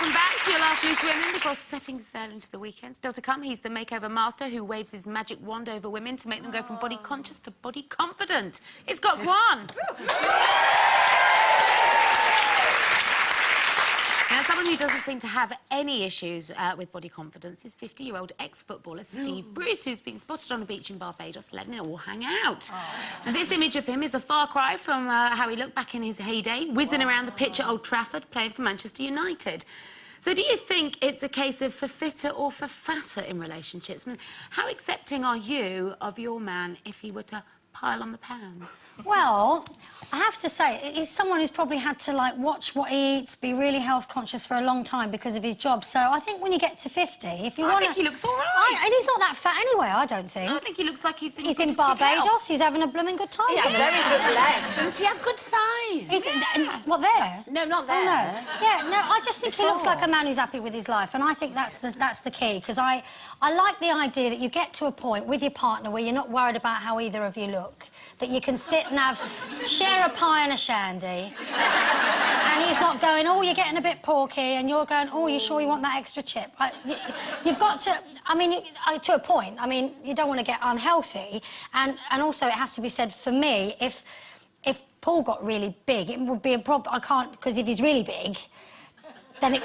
Welcome back to Your Last Loose Women before setting sail into the weekend. Still to come, he's the makeover master who waves his magic wand over women to make them go from body conscious to body confident. It's got Kwan. Now, someone who doesn't seem to have any issues with body confidence is 50-year-old ex-footballer Steve Bruce, who's been spotted on a beach in Barbados letting it all hang out. Now, this image of him is a far cry from how he looked back in his heyday, whizzing around the pitch at Old Trafford, playing for Manchester United. So do you think it's a case of for fitter or for fatter in relationships? I mean, how accepting are you of your man if he were to pile on the pan? Well, I have to say, he's someone who's probably had to, like, watch what he eats, be really health conscious for a long time because of his job. So I think when you get to 50, if you want to... I think he looks all right. And he's not that fat anyway, I don't think. I think he looks like he's in Barbados. He's having a blooming good time. Yeah, very good legs. Doesn't he have good thighs? What, there? No, not there. Oh, no. Yeah, no, I just think he looks like a man who's happy with his life, and I think that's the key, because I like the idea that you get to a point with your partner where you're not worried about how either of you look, that you can sit and share a pie and a shandy, and he's not going, oh, you're getting a bit porky, and you're going, oh, you sure you want that extra chip? You've got to, I mean, to a point, I mean, you don't want to get unhealthy, and also it has to be said, for me, if Paul got really big, it would be a problem. I can't, because if he's really big, then it...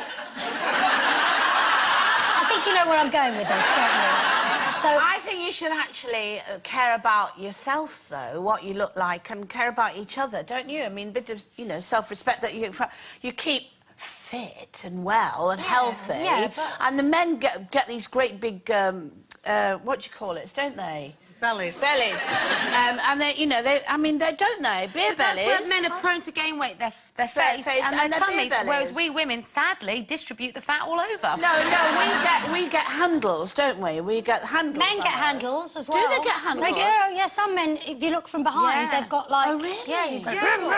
I think you know where I'm going with this, don't you? So I think you should actually care about yourself, though, what you look like, and care about each other, don't you? I mean, a bit of, you know, self-respect that you keep fit and well and healthy. Yeah, and the men get these great big, what do you call it, don't they? Bellies. Bellies. And they, you know, I mean, they don't they? Beer bellies. That's where men are prone to gain weight, their face and their tummies, whereas we women, sadly, distribute the fat all over. No, we get handles, don't we? We get handles. Men get handles as well. Do they get handles? They do, yeah. Some men, if you look from behind, they've got, like... Oh, really? Yeah, you go... Yeah, but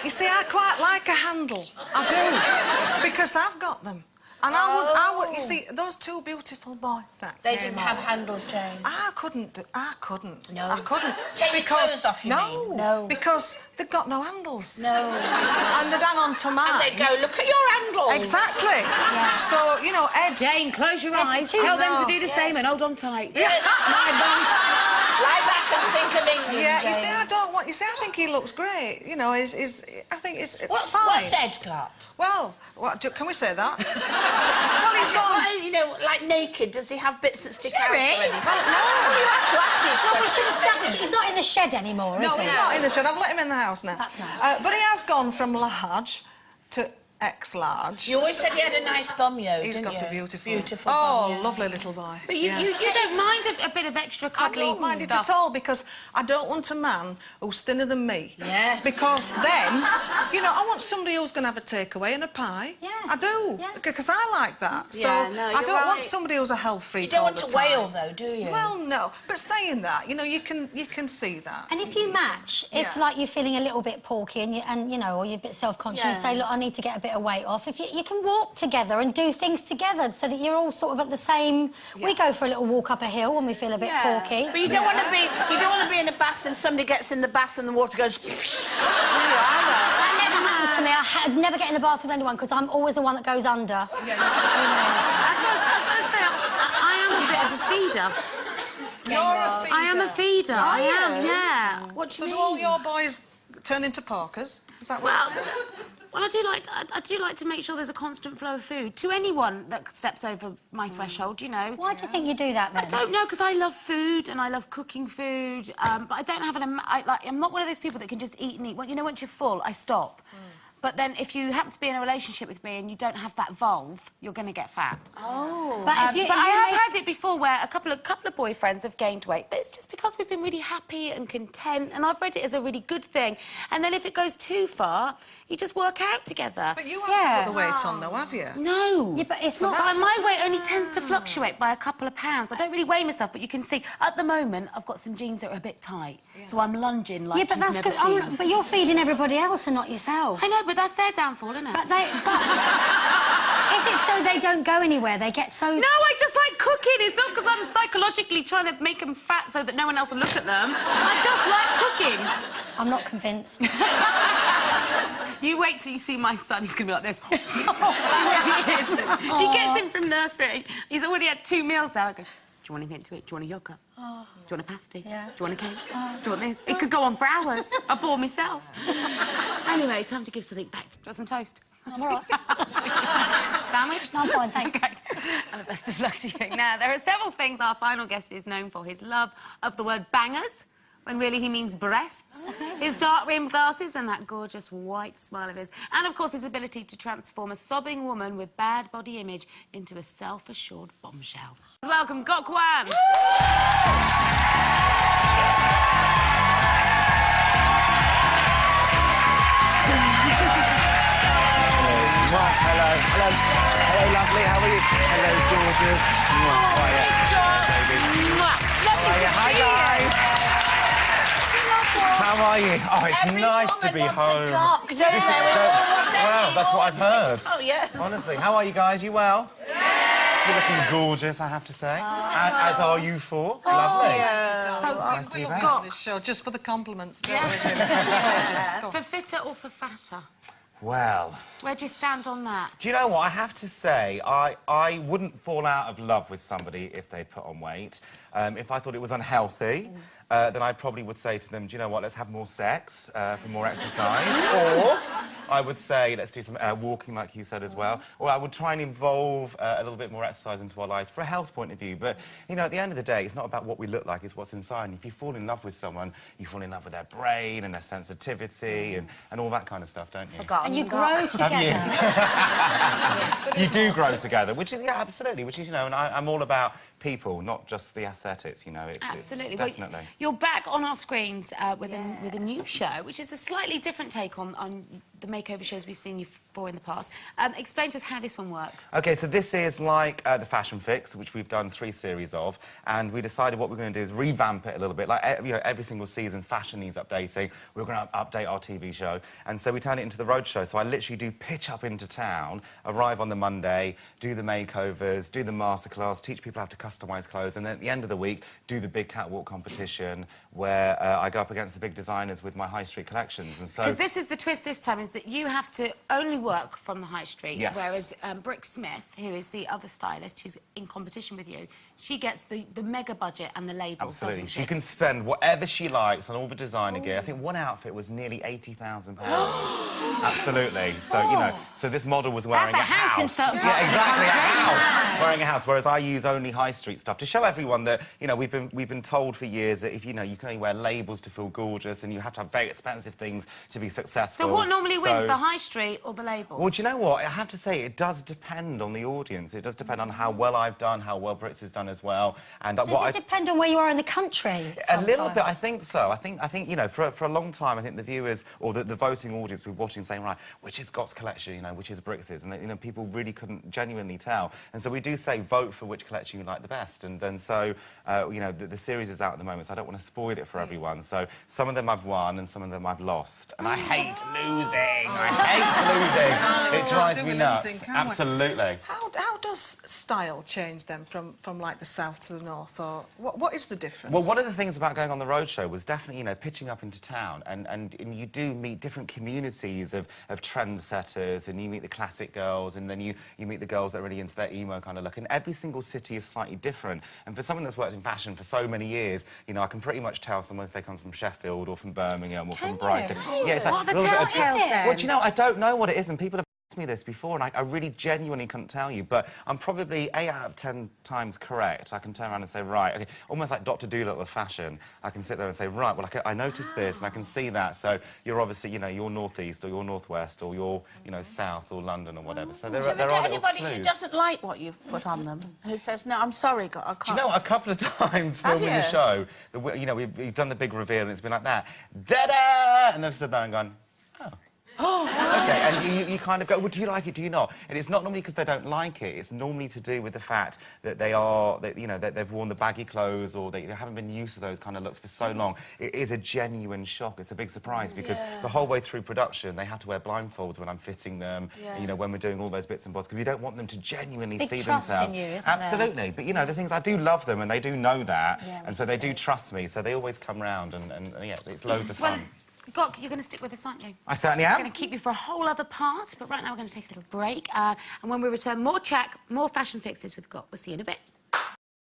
you see, I quite like a handle. I do. Because I've got them. And I would, you see, those two beautiful boys that they didn't have handles, Jane. I couldn't. No. I couldn't. Take your clothes off, you mean? No, because they've got no handles. No. And they'd hang on to mine. And they go, look at your handles. Exactly. Yeah. So, you know, Ed... Jane, close your eyes, tell them to do the same and hold on tight. Yes. Lie back and think of England, Yeah, Jane. you see, I don't want... You see, I think he looks great. You know, I think it's fine. What's Ed got? Well, can we say that? Well, he's got... You know, like naked, does he have bits that stick out Sherry? already? Well, no. You have to ask these No, we questions. should establish he's not in the shed anymore, is he? No, he's not in the shed. I've let him in the house now. That's nice. But he has gone from large to X-large. You always said he had a nice bum, yo. He's got you? a beautiful... Beautiful Oh, bum, yo. lovely little boy. But you don't mind a bit of extra I cuddly don't mind it stuff. at all, because I don't want a man who's thinner than me. Yes. Because then, you know, I want somebody who's going to have a takeaway and a pie. Yeah. I do. Yeah. Because I like that. Yeah, so no, I you're don't want right. somebody who's a health freak You don't all want the to time. wail, though, do you? Well, no. But saying that, you know, you can see that. And if you match, if, like, you're feeling a little bit porky and you know, or you're a bit self-conscious, you say, look, I need to get a bit of weight off, if you can walk together and do things together so that you're all sort of at the same... Yeah. We go for a little walk up a hill when we feel a bit porky. But you don't want to be in a bath and somebody gets in the bath and the water goes... That never happens to me. I'd never get in the bath with anyone because I'm always the one that goes under. I've got to say, I am a bit of a feeder. You're a feeder. I am a feeder. I am, yeah. What do So you do mean? all your boys turn into porkers? Is that what you're saying? Well, I do like to make sure there's a constant flow of food to anyone that steps over my threshold, you know. Why do you think you do that, then? I don't know, because I love food and I love cooking food, but I don't have I'm not one of those people that can just eat and eat. Well, you know, once you're full, I stop. But then if you happen to be in a relationship with me and you don't have that valve, you're going to get fat. Oh. But, if But I have had it before where a couple of boyfriends have gained weight, but it's just because we've been really happy and content, and I've read it as a really good thing. And then if it goes too far, you just work out together. But you haven't put the weight on, though, have you? No. Yeah, but it's not... My weight only tends to fluctuate by a couple of pounds. I don't really weigh myself, but you can see, at the moment, I've got some jeans that are a bit tight. Yeah. So I'm lunging like Yeah, but that's good. But you're feeding everybody else and not yourself. I know, but that's their downfall, isn't it? But is it so they don't go anywhere? They get so... No, I just like cooking. It's not because I'm psychologically trying to make them fat so that no one else will look at them. I just like cooking. I'm not convinced. You wait till you see my son, he's going to be like this. He really is. She gets him from nursery. He's already had 2 meals there. I go, do you want anything to eat? Do you want a yogurt? Do you want a pasty? Yeah. Do you want a cake? Do you want this? It could go on for hours. I bore myself. Anyway, time to give something back. Do you want some toast? I'm all right. Sandwich? No, I'm fine, thanks. Okay. And the best of luck to you. Now, there are several things our final guest is known for. His love of the word bangers, when really he means breasts, his dark-rimmed glasses and that gorgeous white smile of his, and, of course, his ability to transform a sobbing woman with bad body image into a self-assured bombshell. Welcome, Gok Wan. Hello, lovely, how are you? Hello, gorgeous. How are you? Hi, guys. How are you? Oh, it's nice to be home. Well, that's what I've heard. Oh, yes. Honestly, how are you guys? You well? You're looking gorgeous, I have to say. As are you four. Lovely. So, Nice to be back. Got this show just for the compliments, don't we? for fitter or for fatter? Well, Where do you stand on that? do you know what? I have to say, I wouldn't fall out of love with somebody if they put on weight. If I thought it was unhealthy, then I probably would say to them, do you know what, let's have more sex for more exercise. Or I would say, let's do some walking, like you said as well. Or I would try and involve a little bit more exercise into our lives for a health point of view. But, you know, at the end of the day, it's not about what we look like, it's what's inside. And if you fall in love with someone, you fall in love with their brain and their sensitivity and all that kind of stuff, don't you? And you grow together. You do grow together, which is, yeah, absolutely, which is, you know, and I'm all about people, not just the aesthetics, you know, it's Absolutely. definitely. Well, you're back on our screens with a new show, which is a slightly different take on the makeover shows we've seen you for in the past. Explain to us how this one works. OK, so this is like the Fashion Fix, which we've done 3 series of, and we decided what we're going to do is revamp it a little bit. Like, you know, every single season, fashion needs updating. We're going to update our TV show, and so we turn it into the road show. So I literally do pitch up into town, arrive on the Monday, do the makeovers, do the masterclass, teach people how to customise clothes, and then at the end of the week, do the big catwalk competition where I go up against the big designers with my high street collections. And so... Because this is the twist this time, is that you have to only work from the high street, Yes. whereas Brooke Smith, who is the other stylist who's in competition with you, she gets the mega budget and the labels, Absolutely. doesn't She can spend whatever she likes on all the designer gear. I think one outfit was nearly £80,000. Absolutely. So, you know, so this model was wearing That's a house in certain parts Yeah, of the exactly, a country. house. Wearing a house, whereas I use only high street stuff to show everyone that, you know, we've been told for years that if, you know, you can only wear labels to feel gorgeous and you have to have very expensive things to be successful. So what normally wins, the high street or the labels? Well, do you know what? I have to say, it does depend on the audience. It does depend on how well I've done, how well Brits has done as well. And Does it depend on where you are in the country? A little bit, I sometimes? think so. I think you know, for a long time, I think the viewers or the voting audience were watching, saying, right, which is Scott's collection, you know, which is Brix's, and you know, people really couldn't genuinely tell. And so we do say vote for which collection you like the best. And so you know, the series is out at the moment, so I don't want to spoil it for everyone. So some of them I've won, and some of them I've lost, and I hate losing. I hate losing. It drives me nuts. Absolutely. How does style change then from like the south to the north, or what is the difference? Well, one of the things about going on the road show was definitely, you know, pitching up into town, and you do meet different communities of trendsetters, and you meet the classic girls, and then you meet the girls that are really into their emo kind of look, and every single city is slightly different. And for someone that's worked in fashion for so many years, you know, I can pretty much tell someone if they come from Sheffield or from Birmingham or from Brighton. Yeah, it's like What a little bit of telltales then? Well, do you know, I don't know what it is, and people have asked me this before, and I really genuinely couldn't tell you, but I'm probably 8 out of 10 times correct. I can turn around and say, right, okay, almost like Dr. Dolittle of fashion. I can sit there and say, right, well, I noticed this, and I can see that, so you're obviously, you know, you're northeast, or you're northwest, or you're, you know, south, or London, or whatever. So there Do you are ever get little anybody clues. who doesn't like what you've put on them? Who says, no, I'm sorry, I can't? Do you know, a couple of times Have filming the you? show, you know, we've done the big reveal, and it's been like that, da-da! And they've stood there and gone, oh. OK, and you kind of go, well, do you like it, do you not? And it's not normally because they don't like it, it's normally to do with the fact that you know, that they've worn the baggy clothes, or they haven't been used to those kind of looks for so long. It is a genuine shock, it's a big surprise, because the whole way through production, they have to wear blindfolds when I'm fitting them, you know, when we're doing all those bits and bobs, because we don't want them to genuinely Big see trust themselves. in you, isn't Absolutely, there? but, you know, the things, I do love them, and they do know that, Yeah, and so they do trust me, so they always come round, and yeah, it's loads of Well, fun. Gok, you're going to stick with us, aren't you? I certainly I'm am. going to keep you for a whole other part, but right now we're going to take a little break. And when we return, more chat, more fashion fixes with Gok. We'll see you in a bit.